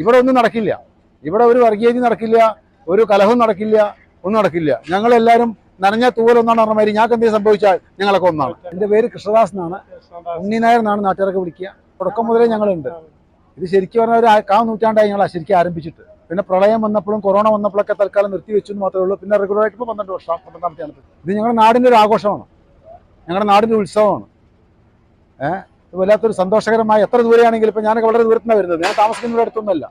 ഇവിടെ ഒന്നും നടക്കില്ല. ഇവിടെ ഒരു വർഗീയത നടക്കില്ല, ഒരു കലഹവും നടക്കില്ല, ഒന്നും നടക്കില്ല. ഞങ്ങളെല്ലാവരും നനഞ്ഞ തൂവലൊന്നാണ് പറഞ്ഞ മാതിരി ഞങ്ങൾക്ക് എന്തെങ്കിലും സംഭവിച്ചാൽ ഞങ്ങളൊക്കെ ഒന്നാണ്. എൻ്റെ പേര് കൃഷ്ണദാസ് എന്നാണ്. ഉണ്ണി നായർ എന്നാണ് നാട്ടുകാരൊക്കെ വിളിക്കുക. തുടക്കം മുതലേ ഞങ്ങളുണ്ട്. ഇത് ശരിക്കും പറഞ്ഞാൽ ഒരു 1/4 നൂറ്റാണ്ടായി ഞങ്ങൾ ശരിക്കും ആരംഭിച്ചിട്ട്. പിന്നെ പ്രളയം വന്നപ്പോഴും കൊറോണ വന്നപ്പോഴൊക്കെ തൽക്കാലം നിർത്തിവെച്ചു എന്ന് മാത്രമേ ഉള്ളൂ. പിന്നെ റെഗുലറായിട്ട് ഇപ്പോൾ 12 വർഷമാണ്. ഇത് ഞങ്ങളുടെ നാടിൻ്റെ ഒരു ആഘോഷമാണ്, ഞങ്ങളുടെ നാടിൻ്റെ ഉത്സവമാണ്. ഇത് വല്ലാത്തൊരു സന്തോഷകരമായ, എത്ര ദൂരെയാണെങ്കിലും ഇപ്പോൾ ഞാനൊക്കെ വളരെ ദൂരത്തുനിന്നാണ് വരുന്നത്. ഞാൻ താമസിക്കുന്ന അടുത്തൊന്നുമല്ല,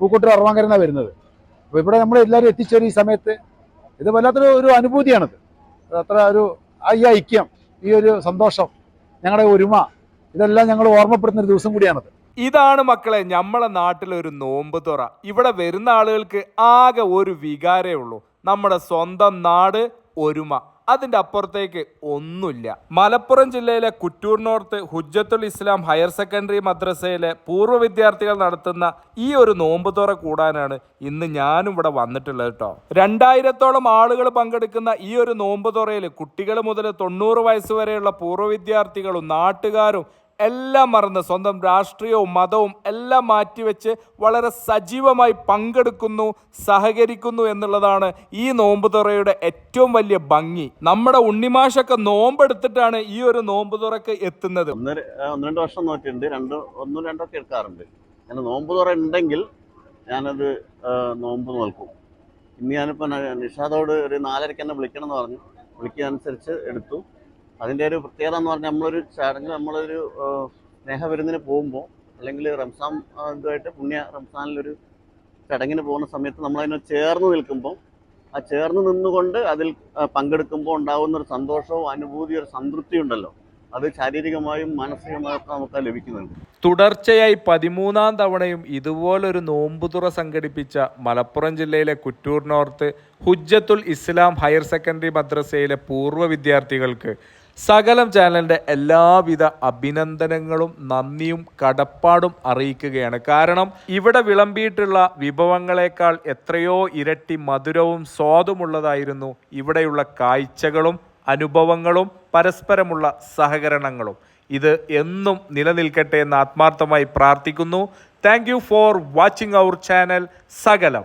പൂക്കോട്ടൂർ അറവാങ്കരന്നാണ് വരുന്നത്. അപ്പോൾ ഇവിടെ നമ്മളെല്ലാവരും എത്തിച്ചേരും ഈ സമയത്ത്. ഇത് വല്ലാത്തൊരു അനുഭൂതിയാണിത്. അത്ര ഈ ഐക്യം, ഈ ഒരു സന്തോഷം, ഞങ്ങളുടെ ഒരുമ, ഇതെല്ലാം ഞങ്ങൾ ഓർമ്മപ്പെടുത്തുന്ന ഒരു ദിവസം കൂടിയാണത്. ഇതാണ് മക്കളെ നമ്മളെ നാട്ടിലൊരു നോമ്പ് തുറ. ഇവിടെ വരുന്ന ആളുകൾക്ക് ആകെ ഒരു വികാരമേ ഉള്ളൂ, നമ്മുടെ സ്വന്തം നാട്, ഒരുമ. അതിൻ്റെ അപ്പുറത്തേക്ക് ഒന്നുമില്ല. മലപ്പുറം ജില്ലയിലെ കുറ്റൂർ നോർത്ത് ഹുജ്ജത്തുൽ ഇസ്ലാം ഹയർ സെക്കൻഡറി മദ്രസയിലെ പൂർവ്വ വിദ്യാർത്ഥികൾ നടത്തുന്ന ഈ ഒരു നോമ്പ് തുറ കൂടാനാണ് ഇന്ന് ഞാനും ഇവിടെ വന്നിട്ടുള്ളത് കേട്ടോ. 2000-ഓളം ആളുകൾ പങ്കെടുക്കുന്ന ഈ ഒരു നോമ്പ് തുറയിൽ കുട്ടികൾ മുതൽ 90 വയസ്സ് വരെയുള്ള പൂർവ്വ വിദ്യാർത്ഥികളും നാട്ടുകാരും എല്ലാം മറന്ന് സ്വന്തം രാഷ്ട്രീയവും മതവും എല്ലാം മാറ്റിവെച്ച് വളരെ സജീവമായി പങ്കെടുക്കുന്നു, സഹകരിക്കുന്നു എന്നുള്ളതാണ് ഈ നോമ്പ് തുറയുടെ ഏറ്റവും വലിയ ഭംഗി. നമ്മുടെ ഉണ്ണിമാഷൊക്കെ നോമ്പെടുത്തിട്ടാണ് ഈ ഒരു നോമ്പ് തുറക്ക് എത്തുന്നത്. 1-2 വർഷം നോക്കിയിട്ടുണ്ട്, 1-2 ഒക്കെ എടുക്കാറുണ്ട്. ഞാൻ നോമ്പ് തുറ ഉണ്ടെങ്കിൽ ഞാനത് നോമ്പ് നോൽക്കും. ഇന്ന് ഞാനിപ്പോൾ നിഷാദോട് ഒരു 4:30 തന്നെ വിളിക്കണം എന്ന് പറഞ്ഞു. വിളിക്കുന്നതനുസരിച്ച് എടുത്തു. അതിൻ്റെ ഒരു പ്രത്യേകത എന്ന് പറഞ്ഞാൽ നമ്മളൊരു ചടങ്ങ്, നമ്മളൊരു സ്നേഹവിരുന്നിന് പോകുമ്പോൾ, അല്ലെങ്കിൽ റംസാൻ ഇതുമായിട്ട് പുണ്യ റംസാനിലൊരു ചടങ്ങിന് പോകുന്ന സമയത്ത് നമ്മളതിനോട് ചേർന്ന് നിൽക്കുമ്പോൾ, ആ ചേർന്ന് നിന്നുകൊണ്ട് അതിൽ പങ്കെടുക്കുമ്പോൾ ഉണ്ടാകുന്ന ഒരു സന്തോഷവും അനുഭൂതിയും ഒരു സംതൃപ്തി ഉണ്ടല്ലോ, അത് ശാരീരികമായും മാനസികമായും നമുക്ക് ലഭിക്കുന്നുണ്ട്. തുടർച്ചയായി 13-ാം തവണയും ഇതുപോലൊരു നോമ്പുതുറ സംഘടിപ്പിച്ച മലപ്പുറം ജില്ലയിലെ കുറ്റൂർ നോർത്ത് ഹുജ്ജത്തുൽ ഇസ്ലാം ഹയർ സെക്കൻഡറി മദ്രസയിലെ പൂർവ്വ വിദ്യാർത്ഥികൾക്ക് സകലം ചാനലിൻ്റെ എല്ലാവിധ അഭിനന്ദനങ്ങളും നന്ദിയും കടപ്പാടും അറിയിക്കുകയാണ്. കാരണം ഇവിടെ വിളമ്പിയിട്ടുള്ള വിഭവങ്ങളെക്കാൾ എത്രയോ ഇരട്ടി മധുരവും സ്വാദുമുള്ളതായിരുന്നു ഇവിടെയുള്ള കാഴ്ചകളും അനുഭവങ്ങളും പരസ്പരമുള്ള സഹകരണങ്ങളും. ഇത് എന്നും നിലനിൽക്കട്ടെ എന്ന് ആത്മാർത്ഥമായി പ്രാർത്ഥിക്കുന്നു. Thank you for watching our channel സകലം.